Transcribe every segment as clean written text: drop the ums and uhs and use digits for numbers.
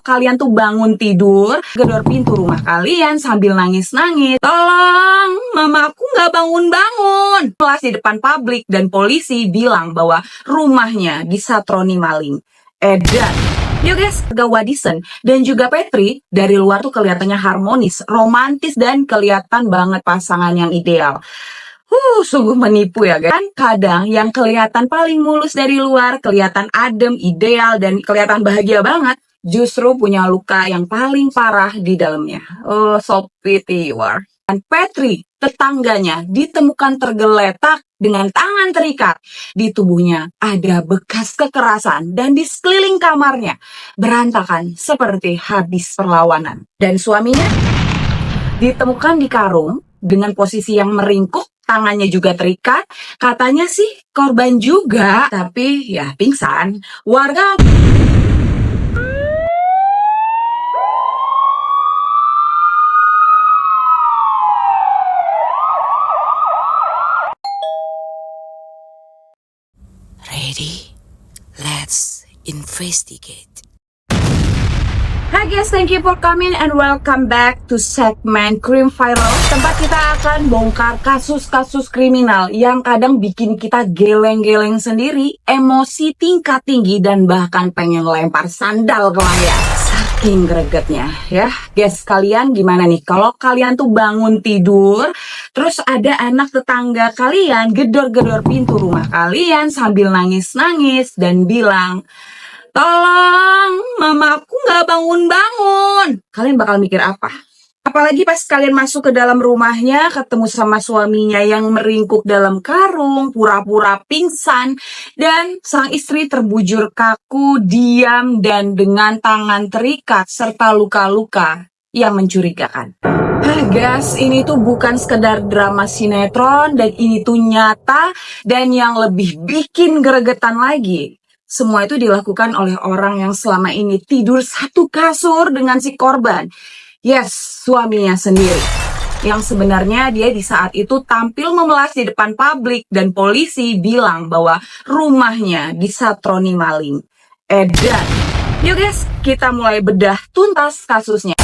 kalian tuh bangun tidur, gedor pintu rumah kalian sambil nangis-nangis, "Tolong, mama aku nggak bangun-bangun." Kelas di depan publik dan polisi bilang bahwa rumahnya disatroni maling. Edan. Yuk guys, warga Wadison dan juga Petri dari luar tuh kelihatannya harmonis, romantis, dan kelihatan banget pasangan yang ideal. Sungguh menipu ya guys. Kan kadang yang kelihatan paling mulus dari luar, kelihatan adem, ideal, dan kelihatan bahagia banget, justru punya luka yang paling parah di dalamnya. Oh, so pity you are. Dan Petri, tetangganya, ditemukan tergeletak dengan tangan terikat. Di tubuhnya ada bekas kekerasan dan di sekeliling kamarnya berantakan seperti habis perlawanan. Dan suaminya ditemukan di karung dengan posisi yang meringkuk, tangannya juga terikat. Katanya sih korban juga, tapi ya pingsan. Warga Ready? Let's investigate. Hai guys, thank you for coming and welcome back to segmen Crime Viral, tempat kita akan bongkar kasus-kasus kriminal yang kadang bikin kita geleng-geleng sendiri, emosi tingkat tinggi, dan bahkan pengen lempar sandal ke layar. Saking gregetnya ya. Guys, kalian gimana nih? Kalau kalian tuh bangun tidur, terus ada anak tetangga kalian gedor-gedor pintu rumah kalian sambil nangis-nangis dan bilang, "Tolong, mama aku nggak bangun-bangun." Kalian bakal mikir apa? Apalagi pas kalian masuk ke dalam rumahnya, ketemu sama suaminya yang meringkuk dalam karung, pura-pura pingsan, dan sang istri terbujur kaku, diam, dan dengan tangan terikat, serta luka-luka yang mencurigakan. Guys, ini tuh bukan sekedar drama sinetron, dan ini tuh nyata, dan yang lebih bikin gregetan lagi, semua itu dilakukan oleh orang yang selama ini tidur satu kasur dengan si korban. Yes, suaminya sendiri. Yang sebenarnya dia di saat itu tampil memelas di depan publik dan polisi bilang bahwa rumahnya disatroni maling. Edan. Yuk guys, kita mulai bedah tuntas kasusnya.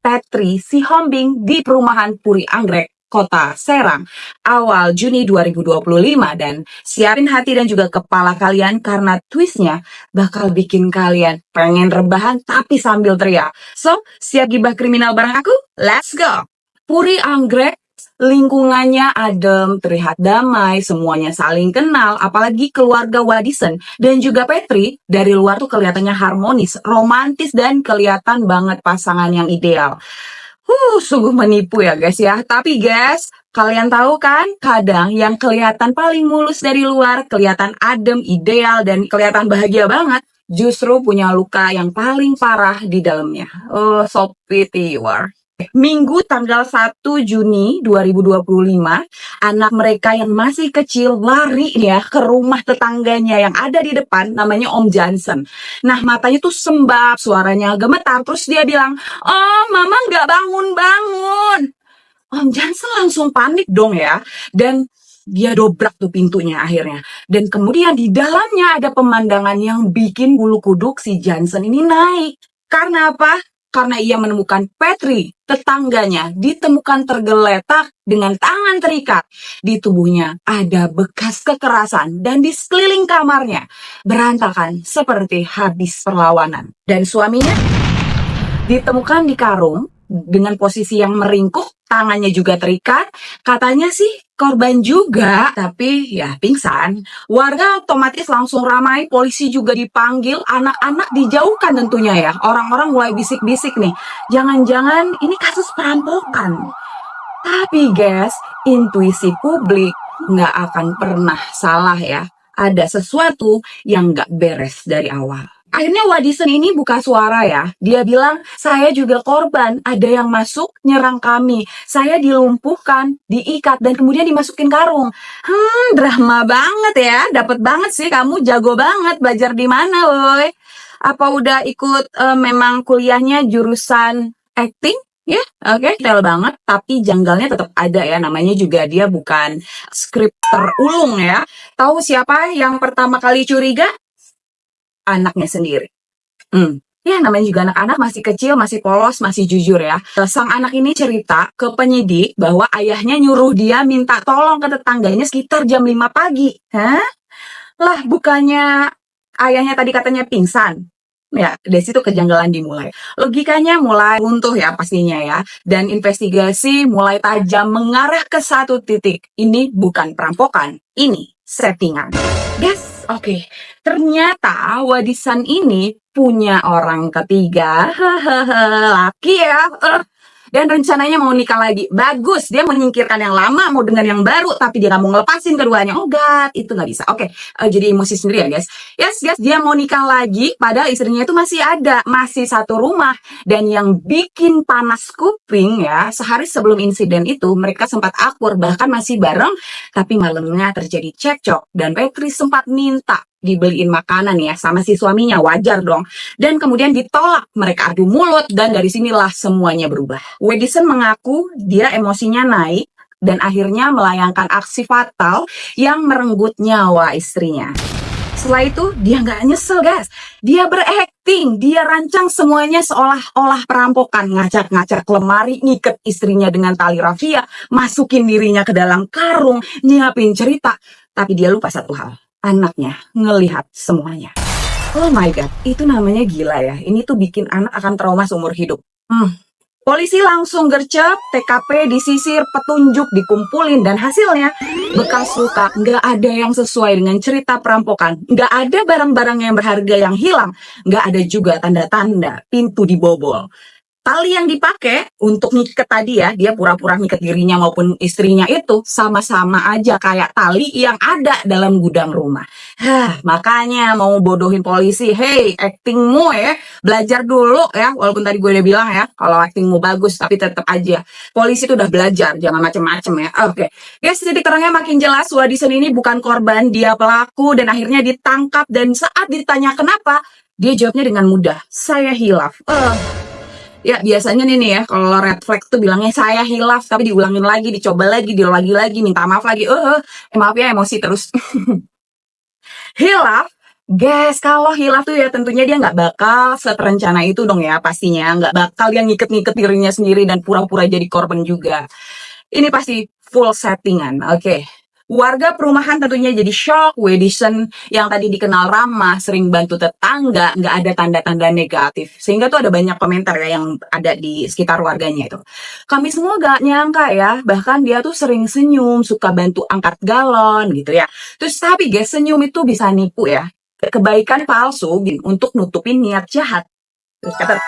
Petri Sihombing di perumahan Puri Anggrek, Kota Serang, awal Juni 2025, dan siapin hati dan juga kepala kalian karena twistnya bakal bikin kalian pengen rebahan tapi sambil teriak. So, siap gibah kriminal bareng aku? Let's go! Puri Anggrek, lingkungannya adem, terlihat damai, semuanya saling kenal, apalagi keluarga Wadison dan juga Petri dari luar tuh kelihatannya harmonis, romantis, dan kelihatan banget pasangan yang ideal. Sungguh menipu ya guys ya. Tapi guys, kalian tahu kan, kadang yang kelihatan paling mulus dari luar, kelihatan adem, ideal, dan kelihatan bahagia banget, justru punya luka yang paling parah di dalamnya. Oh, so pity you are. Minggu tanggal 1 Juni 2025, anak mereka yang masih kecil lari ya ke rumah tetangganya yang ada di depan, namanya Om Johnson. Nah, matanya tuh sembab, suaranya gemetar, terus dia bilang, "Oh, mama nggak bangun-bangun." Om Johnson langsung panik dong ya, dan dia dobrak tuh pintunya akhirnya. Dan kemudian di dalamnya ada pemandangan yang bikin bulu kuduk si Johnson ini naik. Karena apa? Karena ia menemukan Petri, tetangganya, ditemukan tergeletak dengan tangan terikat. Di tubuhnya ada bekas kekerasan dan di sekeliling kamarnya berantakan seperti habis perlawanan. Dan suaminya ditemukan di karung dengan posisi yang meringkuk, tangannya juga terikat. Katanya sih korban juga, tapi ya pingsan. Warga otomatis langsung ramai, polisi juga dipanggil, anak-anak dijauhkan tentunya ya. Orang-orang mulai bisik-bisik nih, jangan-jangan ini kasus perampokan. Tapi guys, intuisi publik nggak akan pernah salah ya. Ada sesuatu yang nggak beres dari awal. Akhirnya Wadison ini buka suara ya. Dia bilang, "Saya juga korban. Ada yang masuk nyerang kami. Saya dilumpuhkan, diikat, dan kemudian dimasukin karung." Drama banget ya. Dapat banget sih, kamu jago banget. Belajar di mana, woi? Apa udah ikut memang kuliahnya jurusan acting? Ya, oke, detail banget. Tapi janggalnya tetap ada ya. Namanya juga dia bukan skrip terulung ya. Tahu siapa yang pertama kali curiga? anaknya sendiri. Ya namanya juga anak-anak masih kecil, masih polos, masih jujur ya. Sang anak ini cerita ke penyidik bahwa ayahnya nyuruh dia minta tolong ke tetangganya sekitar jam 5 pagi. Hah? Lah bukannya ayahnya tadi katanya pingsan. Ya, dari situ kejanggalan dimulai. Logikanya mulai runtuh ya pastinya ya. Dan investigasi mulai tajam mengarah ke satu titik. Ini bukan perampokan, ini settingan. Guys, oke. Ternyata wadisan ini punya orang ketiga. Laki ya. Dan rencananya mau nikah lagi. Bagus, dia menyingkirkan yang lama, mau dengan yang baru, tapi dia nggak mau ngelepasin keduanya. Oh God, itu nggak bisa. Oke, jadi emosi sendiri ya guys. Yes, dia mau nikah lagi, padahal istrinya itu masih ada, masih satu rumah. Dan yang bikin panas kuping ya, sehari sebelum insiden itu, mereka sempat akur, bahkan masih bareng, tapi malamnya terjadi cekcok. Dan Petri sempat minta dibeliin makanan ya sama si suaminya, wajar dong. Dan kemudian ditolak, mereka adu mulut, dan dari sinilah semuanya berubah. Wedison mengaku dia emosinya naik dan akhirnya melayangkan aksi fatal yang merenggut nyawa istrinya. Setelah itu dia nggak nyesel guys, dia berakting, dia rancang semuanya seolah-olah perampokan, ngacak-ngacak lemari, ngikat istrinya dengan tali rafia, masukin dirinya ke dalam karung, nyiapin cerita. Tapi dia lupa satu hal, anaknya ngelihat semuanya. Oh my God, itu namanya gila ya. Ini tuh bikin anak akan trauma seumur hidup. Polisi langsung gercep, TKP disisir, petunjuk dikumpulin, dan hasilnya bekas luka. Nggak ada yang sesuai dengan cerita perampokan. Nggak ada barang-barang yang berharga yang hilang. Nggak ada juga tanda-tanda pintu dibobol. Tali yang dipakai untuk ngikat tadi ya, dia pura-pura ngikat dirinya maupun istrinya itu sama-sama aja kayak tali yang ada dalam gudang rumah. Makanya mau bodohin polisi, hey actingmu ya, belajar dulu ya, walaupun tadi gue udah bilang ya, kalau actingmu bagus tapi tetap aja. Polisi tuh udah belajar, jangan macem-macem ya. Oke. Guys, titik terangnya makin jelas, Wadison ini bukan korban, dia pelaku dan akhirnya ditangkap dan saat ditanya kenapa, dia jawabnya dengan mudah, saya hilaf. Ya biasanya nih ya, kalau red flag tuh bilangnya saya hilaf, tapi diulangin lagi, dicoba lagi, lagi, minta maaf lagi. Maaf ya, emosi terus. Hilaf, guys, kalau hilaf tuh ya tentunya dia nggak bakal seterencana itu dong ya pastinya. Nggak bakal dia ngiket-ngiket dirinya sendiri dan pura-pura jadi korban juga. Ini pasti full settingan, oke. Warga perumahan tentunya jadi shock. Wedison yang tadi dikenal ramah, sering bantu tetangga, nggak ada tanda-tanda negatif. Sehingga tuh ada banyak komentar ya yang ada di sekitar warganya itu. Kami semua gak nyangka ya, bahkan dia tuh sering senyum, suka bantu angkat galon gitu ya. Terus tapi guys, senyum itu bisa nipu ya. Kebaikan palsu untuk nutupin niat jahat. Terus kata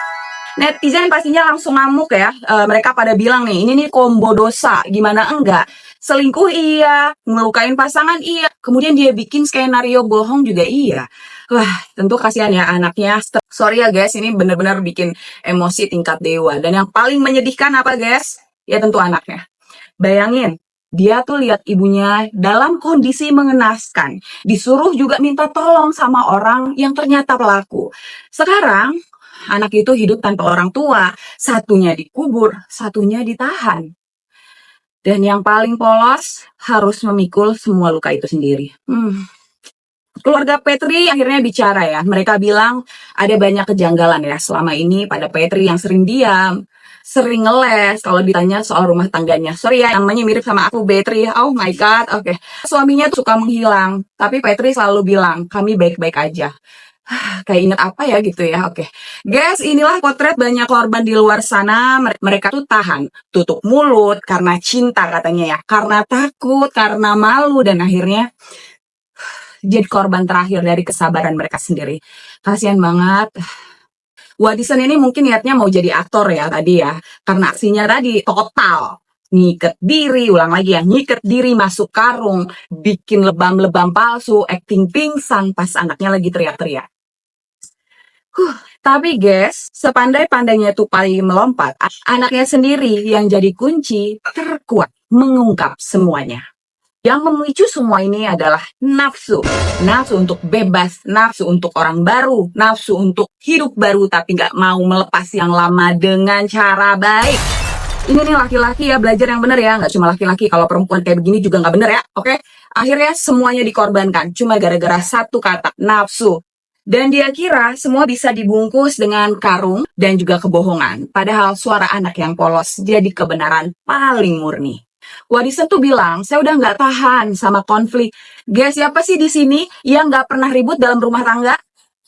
netizen pastinya langsung ngamuk ya. Mereka pada bilang nih, ini nih combo dosa. Gimana enggak? Selingkuh iya, ngelukain pasangan iya, kemudian dia bikin skenario bohong juga iya. Wah, tentu kasihan ya anaknya. Sorry ya guys, ini bener-bener bikin emosi tingkat dewa. Dan yang paling menyedihkan apa guys? Ya tentu anaknya. Bayangin, dia tuh lihat ibunya dalam kondisi mengenaskan. Disuruh juga minta tolong sama orang yang ternyata pelaku. Sekarang, anak itu hidup tanpa orang tua. Satunya dikubur, satunya ditahan. Dan yang paling polos harus memikul semua luka itu sendiri. Keluarga Petri akhirnya bicara ya. Mereka bilang ada banyak kejanggalan ya selama ini pada Petri yang sering diam, sering ngeles kalau ditanya soal rumah tangganya. Sorry ya, namanya mirip sama aku, Petri. Oh my God, oke. Suaminya tuh suka menghilang, tapi Petri selalu bilang, kami baik-baik aja. Kayak inget apa ya gitu ya, oke. Guys, inilah potret banyak korban di luar sana. Mereka tuh tahan, tutup mulut karena cinta katanya ya. Karena takut, karena malu, dan akhirnya jadi korban terakhir dari kesabaran mereka sendiri. Kasian banget. Wadison ini mungkin niatnya mau jadi aktor ya tadi ya. Karena aksinya tadi total. Ngiket diri, ulang lagi ya, ngiket diri masuk karung, bikin lebam-lebam palsu, acting pingsan pas anaknya lagi teriak-teriak. Tapi guys, sepandai-pandainya Tupai melompat, anaknya sendiri yang jadi kunci terkuat mengungkap semuanya. Yang memicu semua ini adalah nafsu. Nafsu untuk bebas, nafsu untuk orang baru, nafsu untuk hidup baru tapi nggak mau melepas yang lama dengan cara baik. Ini nih laki-laki ya, belajar yang bener ya. Nggak cuma laki-laki, kalau perempuan kayak begini juga nggak bener ya, oke? Akhirnya semuanya dikorbankan, cuma gara-gara satu kata, nafsu. Dan dia kira semua bisa dibungkus dengan karung dan juga kebohongan. Padahal suara anak yang polos jadi kebenaran paling murni. Wadison tuh bilang, saya udah nggak tahan sama konflik. Guys, siapa sih di sini yang nggak pernah ribut dalam rumah tangga?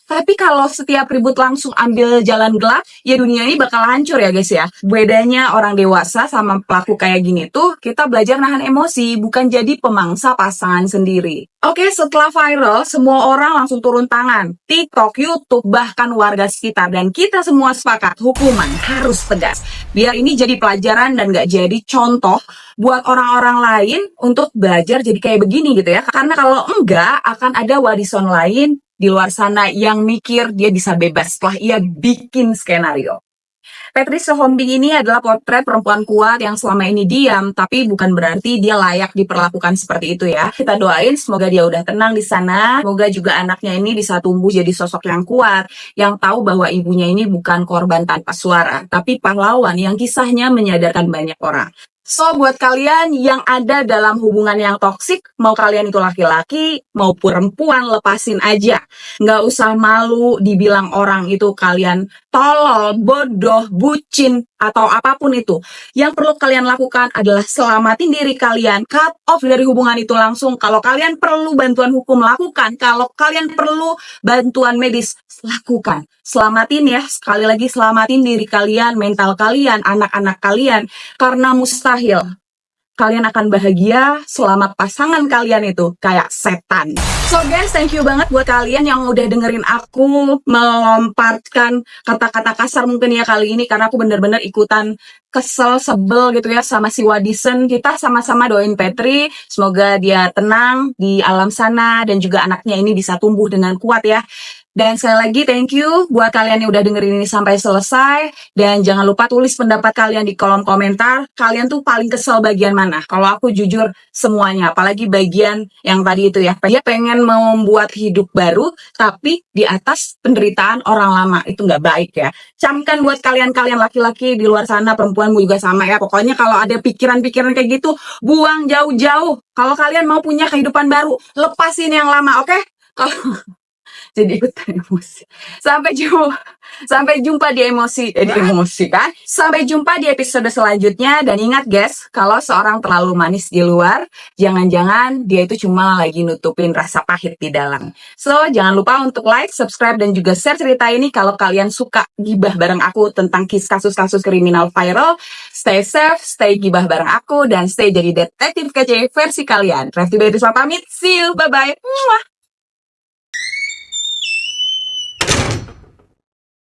Tapi kalau setiap ribut langsung ambil jalan gelap, ya dunia ini bakal hancur ya guys ya. Bedanya orang dewasa sama pelaku kayak gini tuh, kita belajar nahan emosi, bukan jadi pemangsa pasangan sendiri. Oke, setelah viral, semua orang langsung turun tangan. TikTok, YouTube, bahkan warga sekitar. Dan kita semua sepakat, hukuman harus tegas. Biar ini jadi pelajaran dan gak jadi contoh buat orang-orang lain untuk belajar jadi kayak begini gitu ya. Karena kalau enggak, akan ada Wadison lain di luar sana yang mikir dia bisa bebas setelah ia bikin skenario. Patrice Sihombing ini adalah potret perempuan kuat yang selama ini diam, tapi bukan berarti dia layak diperlakukan seperti itu ya. Kita doain semoga dia udah tenang di sana, semoga juga anaknya ini bisa tumbuh jadi sosok yang kuat, yang tahu bahwa ibunya ini bukan korban tanpa suara, tapi pahlawan yang kisahnya menyadarkan banyak orang. So, buat kalian yang ada dalam hubungan yang toksik, mau kalian itu laki-laki, mau perempuan, lepasin aja. Nggak usah malu dibilang orang itu kalian tolol, bodoh, bucin, atau apapun itu. Yang perlu kalian lakukan adalah selamatin diri kalian, cut off dari hubungan itu langsung. Kalau kalian perlu bantuan hukum, lakukan. Kalau kalian perlu bantuan medis, lakukan. Selamatin ya, sekali lagi selamatin diri kalian, mental kalian, anak-anak kalian. Karena mustahil kalian akan bahagia selama pasangan kalian itu kayak setan. So guys, thank you banget buat kalian yang udah dengerin aku melomparkan kata-kata kasar mungkin ya kali ini, karena aku bener-bener ikutan kesel, sebel gitu ya sama si Wadison. Kita sama-sama doain Petri, semoga dia tenang di alam sana dan juga anaknya ini bisa tumbuh dengan kuat ya. Dan sekali lagi thank you buat kalian yang udah dengerin ini sampai selesai. Dan jangan lupa tulis pendapat kalian di kolom komentar. Kalian tuh paling kesel bagian mana? Kalau aku jujur semuanya, apalagi bagian yang tadi itu ya. Dia pengen membuat hidup baru, tapi di atas penderitaan orang lama. Itu nggak baik ya. Camkan buat kalian-kalian laki-laki di luar sana, perempuanmu juga sama ya. Pokoknya kalau ada pikiran-pikiran kayak gitu, buang jauh-jauh. Kalau kalian mau punya kehidupan baru, lepasin yang lama, oke? Kalau jadi ikutan emosi. Sampai jumpa di emosi kan. Sampai jumpa di episode selanjutnya. Dan ingat guys, kalau seorang terlalu manis di luar, jangan-jangan dia itu cuma lagi nutupin rasa pahit di dalam. So, jangan lupa untuk like, subscribe, dan juga share cerita ini kalau kalian suka gibah bareng aku tentang kasus-kasus kriminal viral. Stay safe, stay gibah bareng aku, dan stay jadi detektif kece versi kalian. Raffi Beatrice pamit, see you, bye-bye.